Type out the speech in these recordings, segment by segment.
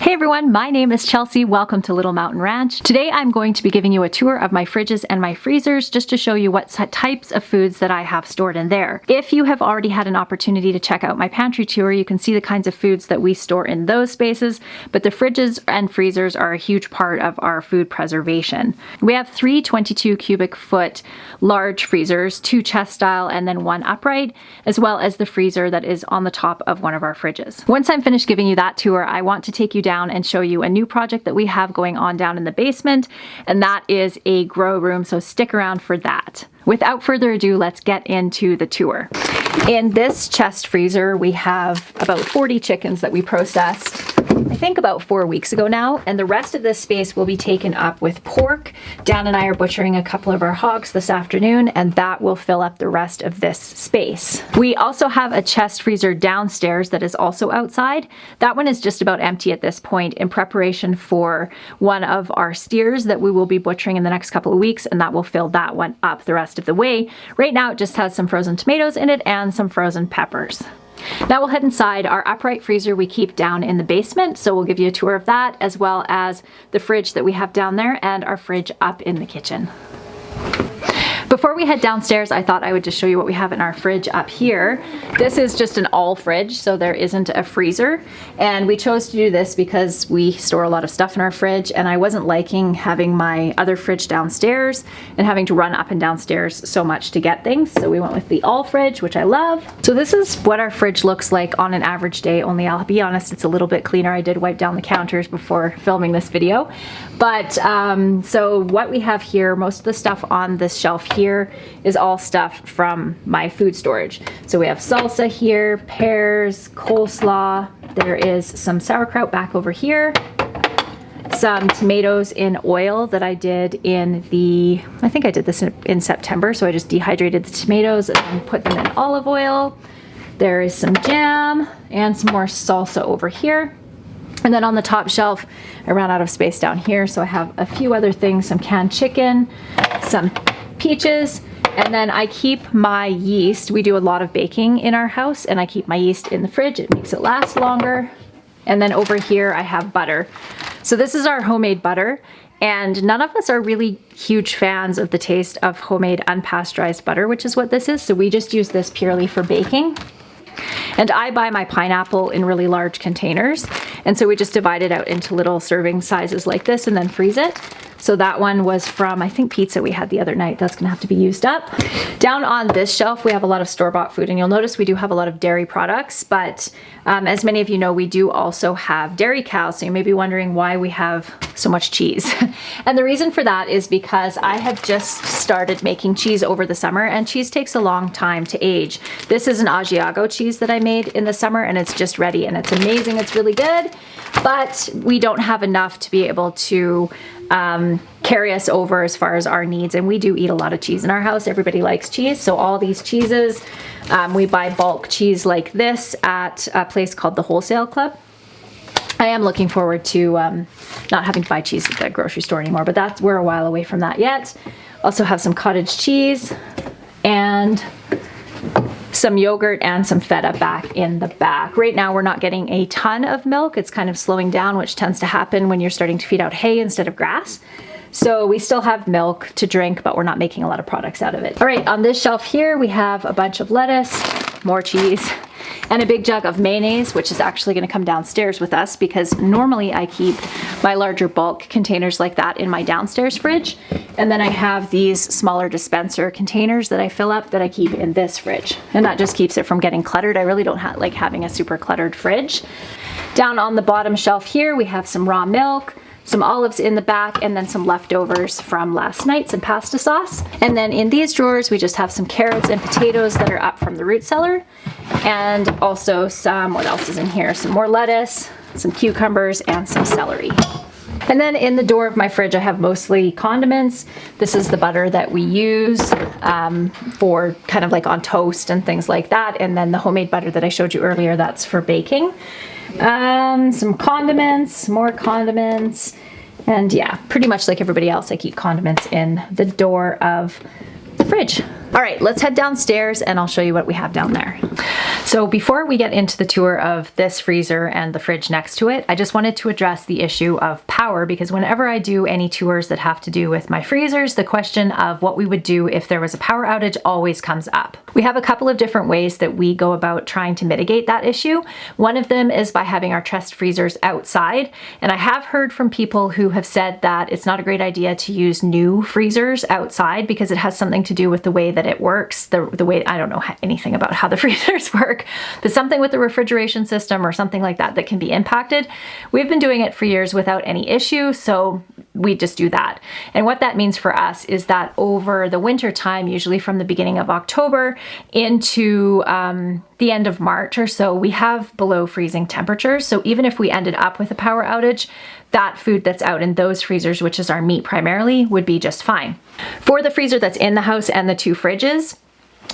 Hey everyone, my name is Chelsea. Welcome to Little Mountain Ranch. Today I'm going to be giving you a tour of my fridges and my freezers just to show you what types of foods that I have stored in there. If you have already had an opportunity to check out my pantry tour, you can see the kinds of foods that we store in those spaces, but the fridges and freezers are a huge part of our food preservation. We have 3 22 cubic foot large freezers, 2 chest style and then 1 upright, as well as the freezer that is on the top of one of our fridges. Once I'm finished giving you that tour, I want to take you down and show you a new project that we have going on down in the basement, and that is a grow room, so stick around for that. Without further ado, let's get into the tour. In this chest freezer, we have about 40 chickens that we processed, I think about 4 weeks ago now, and the rest of this space will be taken up with pork. Dan and I are butchering a couple of our hogs this afternoon, and that will fill up the rest of this space. We also have a chest freezer downstairs that is also outside. That one is just about empty at this point in preparation for one of our steers that we will be butchering in the next couple of weeks, and that will fill that one up the rest of the way. Right now it just has some frozen tomatoes in it and some frozen peppers. Now we'll head inside. Our upright freezer we keep down in the basement, so we'll give you a tour of that, as well as the fridge that we have down there and our fridge up in the kitchen. Before we head downstairs, I thought I would just show you what we have in our fridge up here. This is just an all fridge, so there isn't a freezer. And we chose to do this because we store a lot of stuff in our fridge, and I wasn't liking having my other fridge downstairs and having to run up and downstairs so much to get things. So we went with the all fridge, which I love. So this is what our fridge looks like on an average day, only I'll be honest, it's a little bit cleaner. I did wipe down the counters before filming this video. But so what we have here, most of the stuff on this shelf here is all stuff from my food storage. So we have salsa here, pears, coleslaw, there is some sauerkraut back over here, some tomatoes in oil that I did in I think I did this in September, so I just dehydrated the tomatoes and put them in olive oil. There is some jam and some more salsa over here. And then on the top shelf, I ran out of space down here, so I have a few other things, some canned chicken, some peaches, and then I keep my yeast. We do a lot of baking in our house, and I keep my yeast in the fridge. It makes it last longer. And then over here I have butter. So this is our homemade butter, and none of us are really huge fans of the taste of homemade unpasteurized butter, which is what this is. So we just use this purely for baking. And I buy my pineapple in really large containers, and so we just divide it out into little serving sizes like this and then freeze it. So that one was from, I think, pizza we had the other night. That's gonna have to be used up. Down on this shelf, we have a lot of store-bought food, and you'll notice we do have a lot of dairy products, but as many of you know, we do also have dairy cows, so you may be wondering why we have so much cheese. And the reason for that is because I have just started making cheese over the summer, and cheese takes a long time to age. This is an Asiago cheese that I made in the summer, and it's just ready, and it's amazing, it's really good, but we don't have enough to be able to carry us over as far as our needs, and we do eat a lot of cheese in our house. Everybody likes cheese, so all these cheeses, we buy bulk cheese like this at a place called the Wholesale Club. I am looking forward to not having to buy cheese at the grocery store anymore, but we're a while away from that yet. Also have some cottage cheese and some yogurt and some feta back in the back. Right now we're not getting a ton of milk. It's kind of slowing down, which tends to happen when you're starting to feed out hay instead of grass. So we still have milk to drink, but we're not making a lot of products out of it. All right, on this shelf here, we have a bunch of lettuce, more cheese, and a big jug of mayonnaise, which is actually gonna come downstairs with us because normally I keep my larger bulk containers like that in my downstairs fridge. And then I have these smaller dispenser containers that I fill up that I keep in this fridge. And that just keeps it from getting cluttered. I really don't like having a super cluttered fridge. Down on the bottom shelf here, we have some raw milk, some olives in the back, and then some leftovers from last night, some pasta sauce. And then in these drawers, we just have some carrots and potatoes that are up from the root cellar. And also some, what else is in here? Some more lettuce, some cucumbers, and some celery. And then in the door of my fridge, I have mostly condiments. This is the butter that we use for kind of like on toast and things like that. And then the homemade butter that I showed you earlier, that's for baking. Some condiments, more condiments, and yeah, pretty much like everybody else, I keep condiments in the door of the fridge. All right, let's head downstairs and I'll show you what we have down there. So before we get into the tour of this freezer and the fridge next to it, I just wanted to address the issue of power, because whenever I do any tours that have to do with my freezers, the question of what we would do if there was a power outage always comes up. We have a couple of different ways that we go about trying to mitigate that issue. One of them is by having our chest freezers outside, and I have heard from people who have said that it's not a great idea to use new freezers outside because it has something to do with the way that it works, the way, I don't know anything about how the freezers work, but something with the refrigeration system or something like that that can be impacted. We've been doing it for years without any issue, so we just do that. And what that means for us is that over the winter time, usually from the beginning of October into the end of March or so, we have below freezing temperatures. So even if we ended up with a power outage, that food that's out in those freezers, which is our meat primarily, would be just fine. For the freezer that's in the house and the two fridges,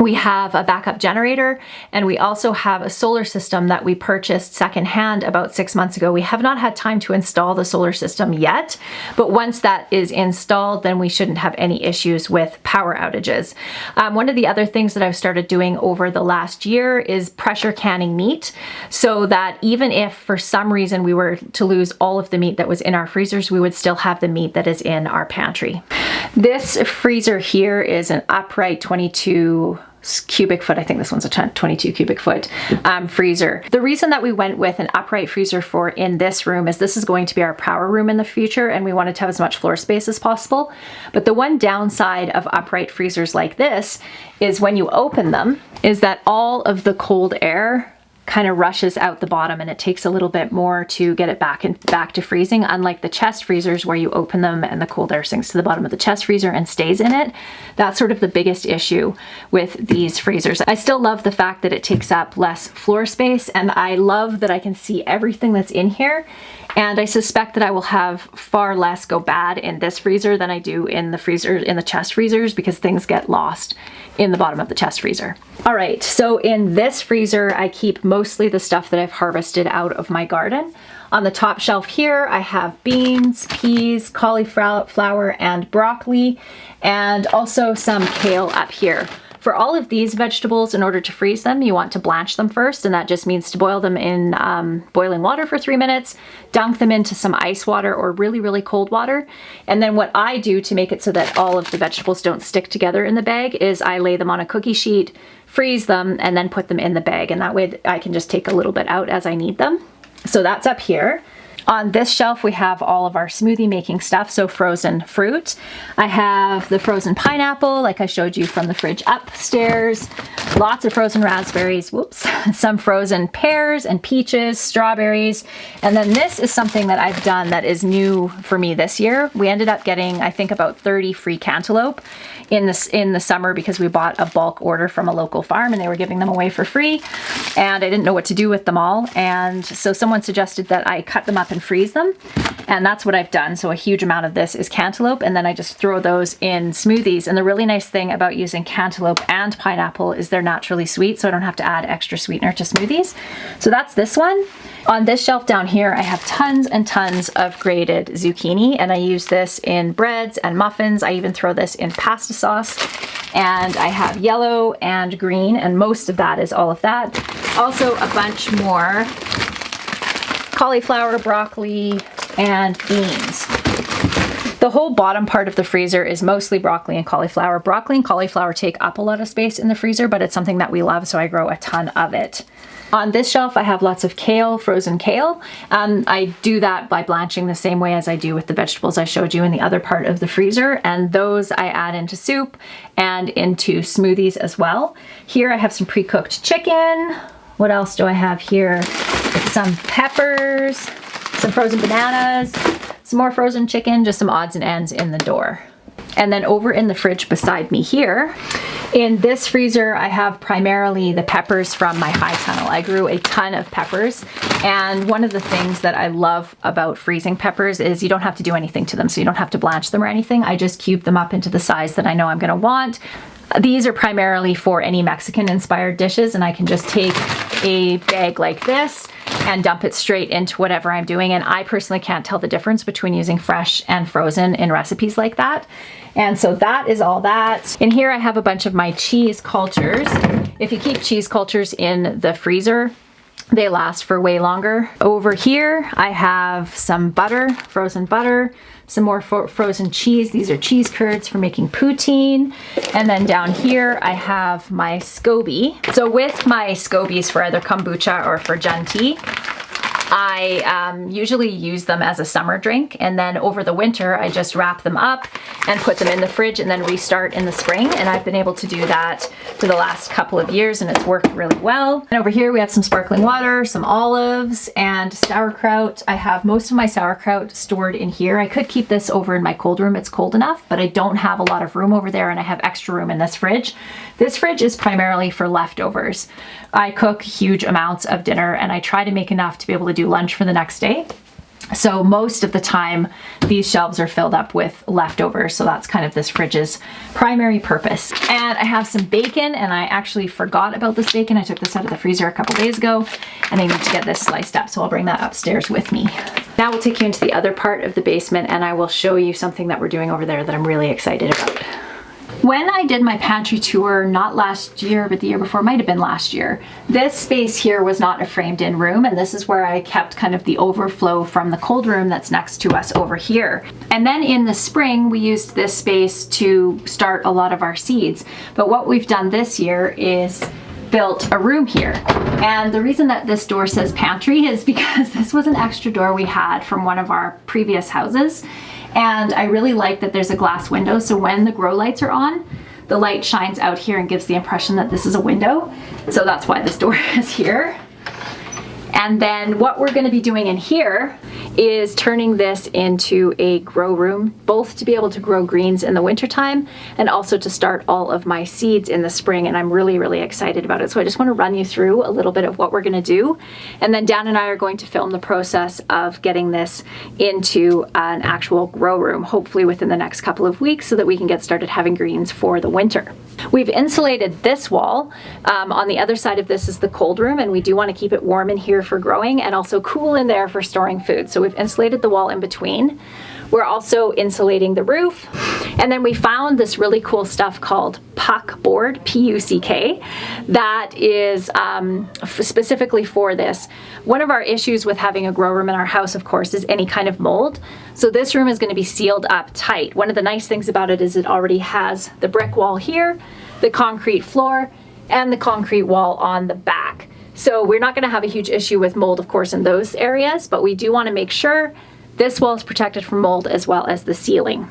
we have a backup generator, and we also have a solar system that we purchased secondhand about 6 months ago. We have not had time to install the solar system yet, but once that is installed, then we shouldn't have any issues with power outages. One of the other things that I've started doing over the last year is pressure canning meat, so that even if for some reason we were to lose all of the meat that was in our freezers, we would still have the meat that is in our pantry. This freezer here is an upright 22 cubic foot. I think this one's a 22 cubic foot freezer. The reason that we went with an upright freezer for in this room is this is going to be our power room in the future, and we wanted to have as much floor space as possible. But the one downside of upright freezers like this is when you open them is that all of the cold air kind of rushes out the bottom, and it takes a little bit more to get it back to freezing, unlike the chest freezers where you open them and the cold air sinks to the bottom of the chest freezer and stays in it. That's sort of the biggest issue with these freezers. I still love the fact that it takes up less floor space, and I love that I can see everything that's in here. And I suspect that I will have far less go bad in this freezer than I do in the chest freezers, because things get lost in the bottom of the chest freezer. All right, so in this freezer, I keep mostly the stuff that I've harvested out of my garden. On the top shelf here, I have beans, peas, cauliflower, and broccoli, and also some kale up here. For all of these vegetables, in order to freeze them, you want to blanch them first, and that just means to boil them in boiling water for 3 minutes, dunk them into some ice water or really, really cold water. And then what I do to make it so that all of the vegetables don't stick together in the bag is I lay them on a cookie sheet, freeze them, and then put them in the bag. And that way I can just take a little bit out as I need them. So that's up here. On this shelf, we have all of our smoothie making stuff, so frozen fruit. I have the frozen pineapple, like I showed you from the fridge upstairs, lots of frozen raspberries, whoops, some frozen pears and peaches, strawberries, and then this is something that I've done that is new for me this year. We ended up getting, I think, about 30 free cantaloupe in the summer because we bought a bulk order from a local farm and they were giving them away for free, and I didn't know what to do with them all, and so someone suggested that I cut them up and freeze them, and that's what I've done. So a huge amount of this is cantaloupe, and then I just throw those in smoothies. And the really nice thing about using cantaloupe and pineapple is they're naturally sweet, so I don't have to add extra sweetener to smoothies. So that's this one. On this shelf down here, I have tons and tons of grated zucchini, and I use this in breads and muffins. I even throw this in pasta sauce. And I have yellow and green, and most of that is all of that. Also a bunch more cauliflower, broccoli, and beans. The whole bottom part of the freezer is mostly broccoli and cauliflower. Broccoli and cauliflower take up a lot of space in the freezer, but it's something that we love, so I grow a ton of it. On this shelf, I have lots of kale, frozen kale. I do that by blanching the same way as I do with the vegetables I showed you in the other part of the freezer, and those I add into soup and into smoothies as well. Here I have some pre-cooked chicken. What else do I have here? Some peppers, some frozen bananas, some more frozen chicken, just some odds and ends in the door. And then over in the fridge beside me here, in this freezer, I have primarily the peppers from my high tunnel. I grew a ton of peppers, and one of the things that I love about freezing peppers is you don't have to do anything to them, so you don't have to blanch them or anything. I just cube them up into the size that I know I'm gonna want. These are primarily for any Mexican inspired dishes, and I can just take a bag like this, and dump it straight into whatever I'm doing. And I personally can't tell the difference between using fresh and frozen in recipes like that. And so that is all that. In here I have a bunch of my cheese cultures. If you keep cheese cultures in the freezer, they last for way longer. Over here I have some butter, frozen butter, some more frozen cheese. These are cheese curds for making poutine. And then down here I have my Scoby. So with my Scobies for either kombucha or for Jun tea, I usually use them as a summer drink, and then over the winter I just wrap them up and put them in the fridge and then restart in the spring. And I've been able to do that for the last couple of years and it's worked really well. And over here we have some sparkling water, some olives, and sauerkraut. I have most of my sauerkraut stored in here. I could keep this over in my cold room, it's cold enough, but I don't have a lot of room over there and I have extra room in this fridge. This fridge is primarily for leftovers. I cook huge amounts of dinner and I try to make enough to be able to do lunch for the next day. So most of the time these shelves are filled up with leftovers. So that's kind of this fridge's primary purpose. And I have some bacon, and I actually forgot about this bacon. I took this out of the freezer a couple days ago and I need to get this sliced up. So I'll bring that upstairs with me. Now we'll take you into the other part of the basement and I will show you something that we're doing over there that I'm really excited about. When I did my pantry tour, not last year, but the year before, might have been last year, this space here was not a framed in room, and this is where I kept kind of the overflow from the cold room that's next to us over here. And then in the spring, we used this space to start a lot of our seeds. But what we've done this year is built a room here. And the reason that this door says pantry is because this was an extra door we had from one of our previous houses. And I really like that there's a glass window, so when the grow lights are on, the light shines out here and gives the impression that this is a window. So that's why this door is here. And then what we're going to be doing in here is turning this into a grow room, both to be able to grow greens in the wintertime and also to start all of my seeds in the spring. And I'm really, really excited about it. So I just want to run you through a little bit of what we're going to do. And then Dan and I are going to film the process of getting this into an actual grow room, hopefully within the next couple of weeks, so that we can get started having greens for the winter. We've insulated this wall. On the other side of this is the cold room, and we do want to keep it warm in here for growing and also cool in there for storing food. So we've insulated the wall in between. We're also insulating the roof. And then we found this really cool stuff called puck board, P-U-C-K, that is specifically for this. One of our issues with having a grow room in our house, of course, is any kind of mold. So this room is going to be sealed up tight. One of the nice things about it is it already has the brick wall here, the concrete floor, and the concrete wall on the back. So we're not going to have a huge issue with mold, of course, in those areas, but we do want to make sure this wall is protected from mold as well as the ceiling.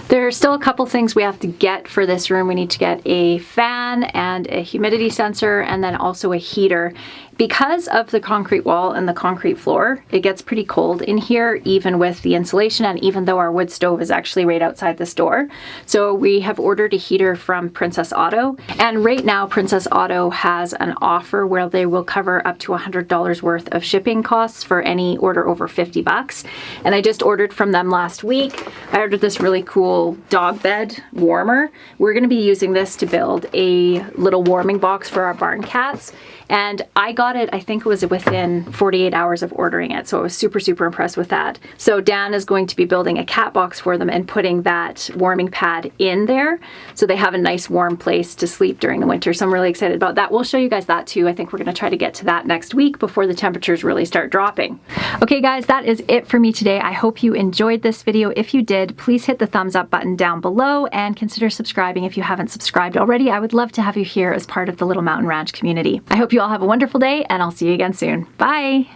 There are still a couple things we have to get for this room. We need to get a fan and a humidity sensor and then also a heater. Because of the concrete wall and the concrete floor, it gets pretty cold in here, even with the insulation, and even though our wood stove is actually right outside this door. So we have ordered a heater from Princess Auto, and right now Princess Auto has an offer where they will cover up to $100 worth of shipping costs for any order over 50 bucks. And I just ordered from them last week. I ordered this really cool dog bed warmer. We're going to be using this to build a little warming box for our barn cats. And I got it, I think it was within 48 hours of ordering it. So I was super, super impressed with that. So Dan is going to be building a cat box for them and putting that warming pad in there, so they have a nice warm place to sleep during the winter. So I'm really excited about that. We'll show you guys that too. I think we're gonna try to get to that next week before the temperatures really start dropping. Okay guys, that is it for me today. I hope you enjoyed this video. If you did, please hit the thumbs up button down below and consider subscribing if you haven't subscribed already. I would love to have you here as part of the Little Mountain Ranch community. I hope you all have a wonderful day, and I'll see you again soon. Bye!